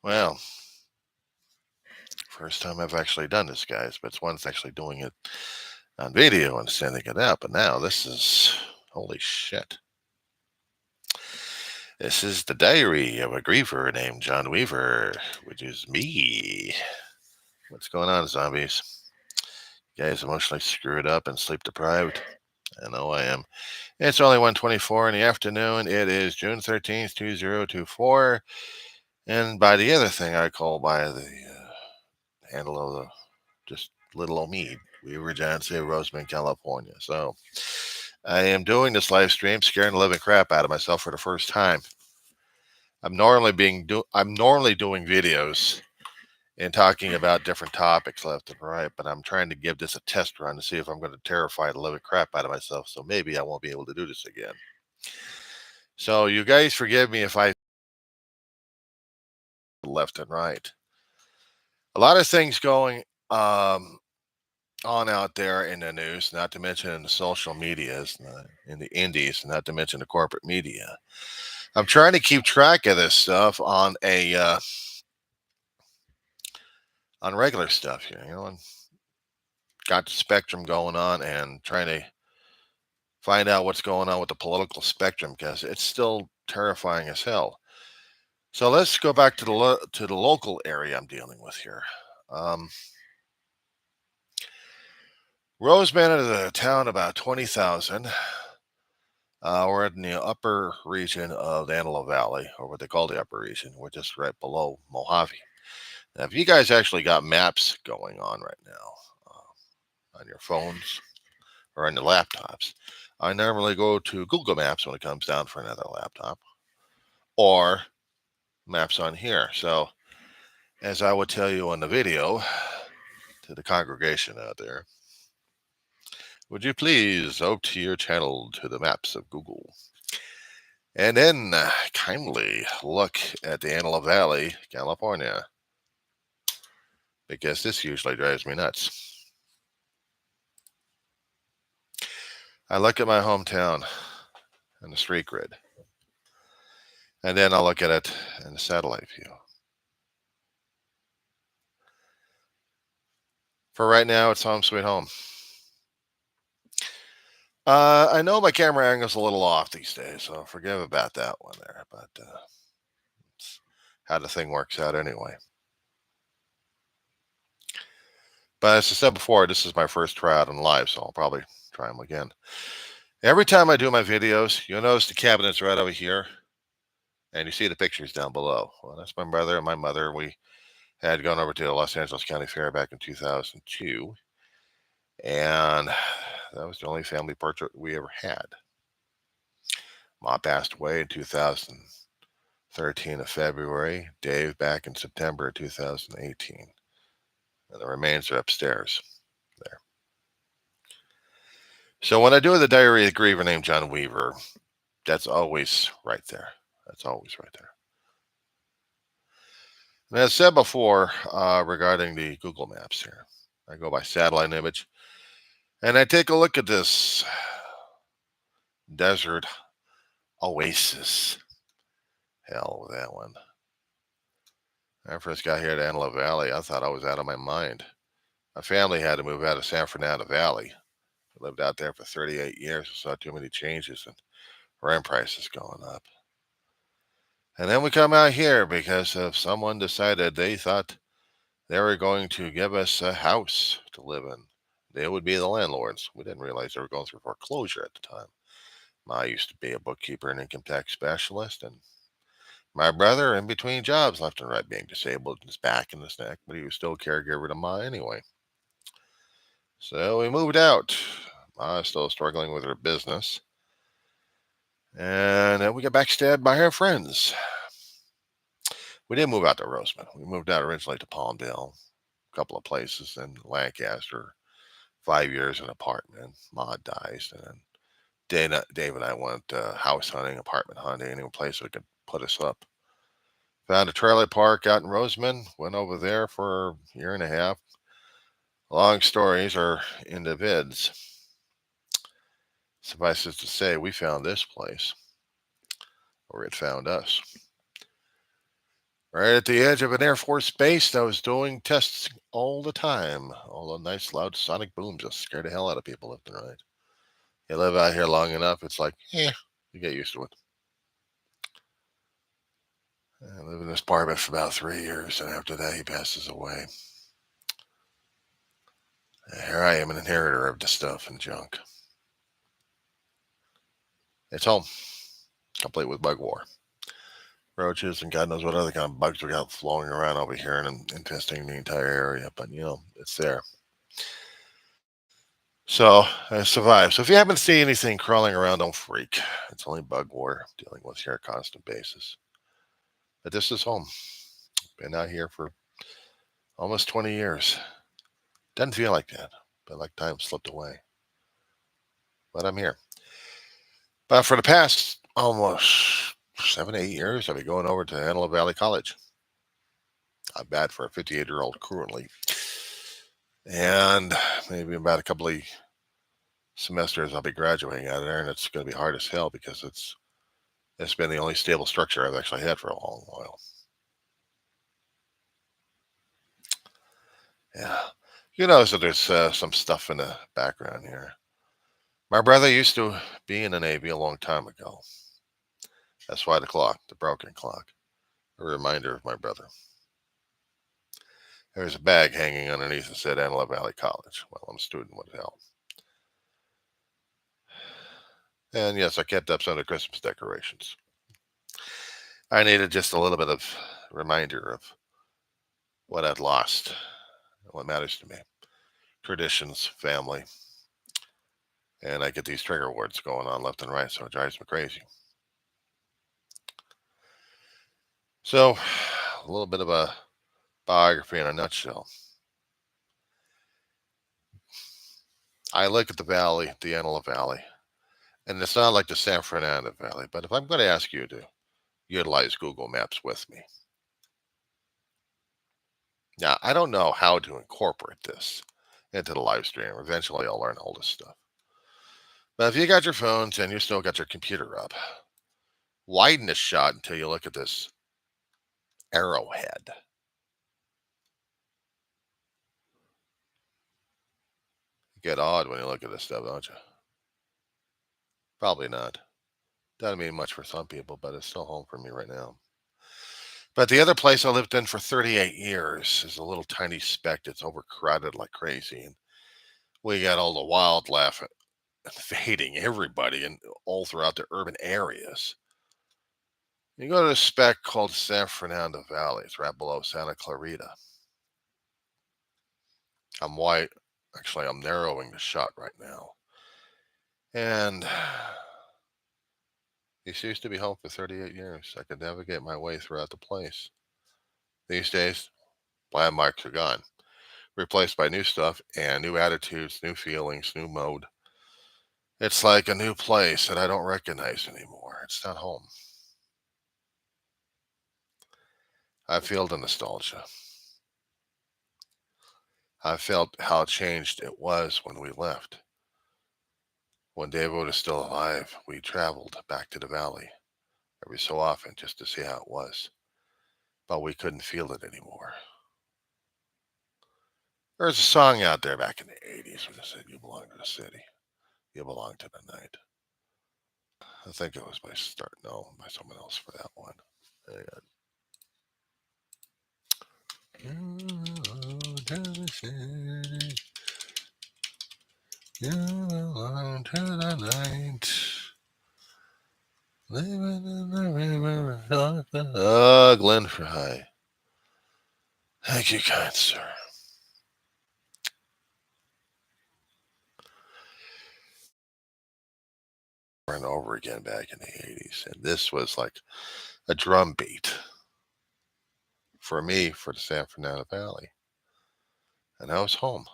Well, first time I've actually done this, guys, but it's once actually doing it on video and sending it out. But now this is holy shit. This is the diary of a griever named John Weaver, which is me. What's going on, zombies? You guys emotionally screwed up and sleep deprived? I know I am. It's only 1:24 in the afternoon. It is June 13th, 2024. And by the other thing, I call by the handle of the just little old me, Weaver John C. Roseman, California. So I am doing this live stream, scaring the living crap out of myself for the first time. I'm normally doing videos and talking about different topics left and right, but I'm trying to give this a test run to see if I'm going to terrify the living crap out of myself. So maybe I won't be able to do this again. So you guys forgive me if I left and right. A lot of things going on out there in the news, not to mention in the social medias, in the indies, not to mention the corporate media. I'm trying to keep track of this stuff on regular stuff here, and got the spectrum going on and trying to find out what's going on with the political spectrum because it's still terrifying as hell. So let's go back to the local area I'm dealing with here. Um, Roseman is a town about 20,000. We're in the upper region of the Antelope Valley, or what they call the upper region. We're just right below Mojave. Now, if you guys actually got maps going on right now on your phones or on your laptops, I normally go to Google Maps when it comes down for another laptop, or maps on here. So, as I would tell you on the video to the congregation out there, would you please open to your channel to the maps of Google? And then kindly look at the Antelope Valley, California, because this usually drives me nuts. I look at my hometown and the street grid, and then I'll look at it in the satellite view. For right now, it's home sweet home. I know my camera angle's a little off these days, so forgive about that one there, but it's how the thing works out anyway. But as I said before, this is my first try out in live, so I'll probably try them again. Every time I do my videos, you'll notice the cabinet's right over here, and you see the pictures down below. Well, that's my brother and my mother. We had gone over to the Los Angeles County Fair back in 2002, and that was the only family portrait we ever had. Ma passed away in 2013 of February, Dave back in September of 2018, and the remains are upstairs there. So when I do the diary of a griever named John Weaver, that's always right there. That's always right there. And as said before, regarding the Google Maps here, I go by satellite image, and I take a look at this desert oasis. Hell with that one. When I first got here to Antelope Valley, I thought I was out of my mind. My family had to move out of San Fernando Valley. I lived out there for 38 years. I saw too many changes and rent prices going up. And then we come out here because of someone decided they thought they were going to give us a house to live in. They would be the landlords. We didn't realize they were going through foreclosure at the time. I used to be a bookkeeper and income tax specialist, and my brother in between jobs left and right, being disabled in his back and his neck, but he was still a caregiver to Ma anyway. So we moved out. Ma is still struggling with her business. And then we got backstabbed by her friends. We didn't move out to Roseman. We moved out originally to Palmdale, a couple of places, in Lancaster, 5 years in an apartment. Ma dies, and then Dave and I went house hunting, apartment hunting, any place that could put us up. Found a trailer park out in Roseman, went over there for a year and a half. Long stories are in the vids. Suffice it to say, we found this place, or it found us. right at the edge of an Air Force base that was doing tests all the time. All the nice loud sonic booms just scared the hell out of people left and right. You live out here long enough, it's like, you get used to it. I lived in this apartment for about 3 years, and after that, he passes away. And here I am, an inheritor of the stuff and junk. It's home, complete with bug war. Roaches and God knows what other kind of bugs we got flowing around over here and infesting the entire area, but it's there. So I survived. So if you happen to see anything crawling around, don't freak. It's only bug war dealing with here on a constant basis. But this is home. Been out here for almost 20 years. Doesn't feel like that, but like time slipped away. But I'm here. But for the past almost 7, 8 years, I've been going over to Antelope Valley College. I'm bad for a 58-year-old currently. And maybe about a couple of semesters I'll be graduating out of there, and it's going to be hard as hell because it's been the only stable structure I've actually had for a long while. Yeah. You notice that there's some stuff in the background here. My brother used to be in the Navy a long time ago. That's why the broken clock, a reminder of my brother. There's a bag hanging underneath that said Antelope Valley College. Well, I'm a student, what the hell. And yes, I kept up some of the Christmas decorations. I needed just a little bit of reminder of what I'd lost, what matters to me. Traditions, family. And I get these trigger words going on left and right, so it drives me crazy. So, a little bit of a biography in a nutshell. I look at the valley, the Antelope Valley, and it's not like the San Fernando Valley, but if I'm going to ask you to utilize Google Maps with me. Now, I don't know how to incorporate this into the live stream. Eventually, I'll learn all this stuff. But if you got your phones and you still got your computer up, widen this shot until you look at this arrowhead. You get awed when you look at this stuff, don't you? Probably not. Doesn't mean much for some people, but it's still home for me right now. But the other place I lived in for 38 years is a little tiny speck that's overcrowded like crazy. And we got all the wildlife invading everybody and all throughout the urban areas. You go to a speck called San Fernando Valley. It's right below Santa Clarita. I'm white. Actually, I'm narrowing the shot right now. And this used to be home for 38 years. I could navigate my way throughout the place. These days, landmarks are gone, replaced by new stuff and new attitudes, new feelings, new mode. It's like a new place that I don't recognize anymore. It's not home. I feel the nostalgia. I felt how changed it was when we left. When David was still alive, we traveled back to the valley every so often just to see how it was. But we couldn't feel it anymore. There's a song out there back in the 80s when it said, "You belong to the city. You belong to the night." I think it was by by someone else for that one. You belong to the city. You belong to the night. Living in the river of Glen Fry. Thank you, kind sir. And over again back in the 80s. And this was like a drum beat for me for the San Fernando Valley. And I was home.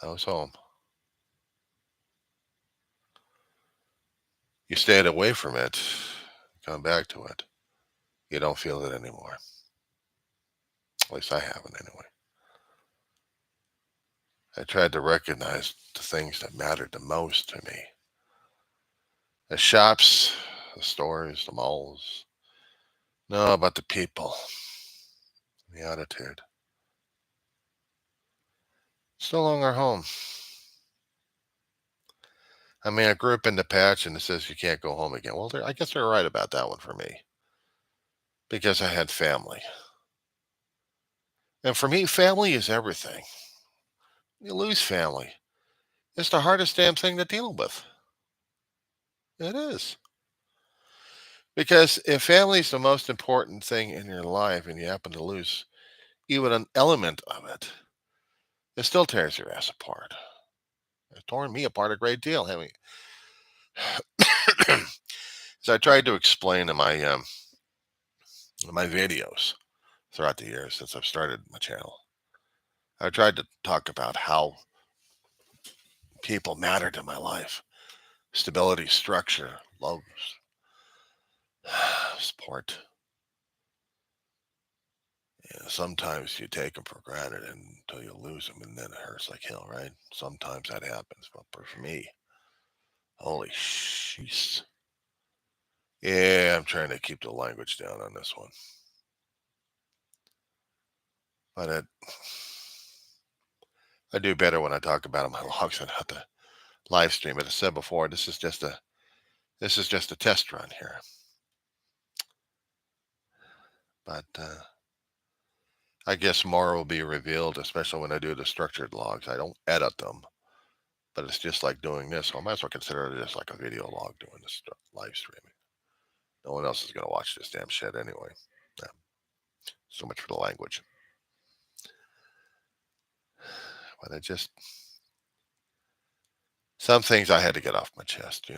I was home. You stayed away from it, come back to it. You don't feel it anymore. At least I haven't anyway. I tried to recognize the things that mattered the most to me. The shops, the stores, the malls, No, about the people, the attitude. It's no longer home. I mean, I grew up in the patch and it says you can't go home again. Well, I guess they're right about that one for me because I had family. And for me, family is everything. You lose family. It's the hardest damn thing to deal with. It is. Because if family is the most important thing in your life and you happen to lose even an element of it, it still tears your ass apart. It's torn me apart a great deal. Having so I tried to explain in my videos throughout the years since I've started my channel. I tried to talk about how people mattered in my life. Stability, structure, love, support. Yeah, sometimes you take them for granted until you lose them, and then it hurts like hell, right? Sometimes that happens, but for me, holy sheesh. Yeah, I'm trying to keep the language down on this one. But I do better when I talk about it in my logs and not the live stream. But I said before, this is just a test run here. But I guess more will be revealed, especially when I do the structured logs. I don't edit them, but it's just like doing this. So I might as well consider it just like a video log doing this live streaming. No one else is going to watch this damn shit anyway. Yeah. So much for the language. But some things I had to get off my chest.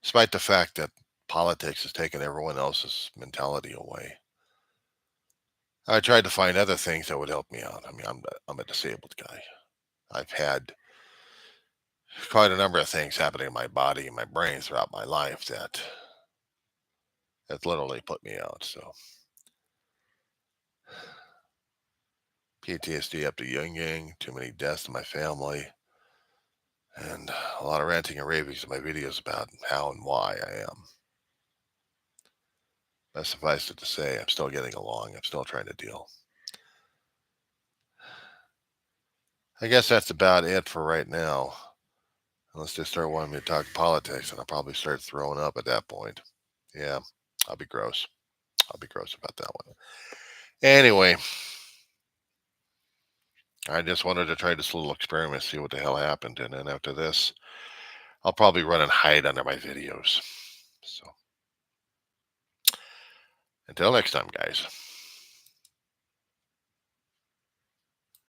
Despite the fact that politics has taken everyone else's mentality away. I tried to find other things that would help me out. I mean, I'm a disabled guy. I've had quite a number of things happening in my body and my brain throughout my life that literally put me out. So PTSD up to yin yang, too many deaths in my family, and a lot of ranting and raving in my videos about how and why I am. But suffice it to say, I'm still getting along. I'm still trying to deal. I guess that's about it for right now. Unless they start wanting me to talk politics, and I'll probably start throwing up at that point. Yeah, I'll be gross. I'll be gross about that one. Anyway, I just wanted to try this little experiment, see what the hell happened. And then after this, I'll probably run and hide under my videos. So until next time, guys.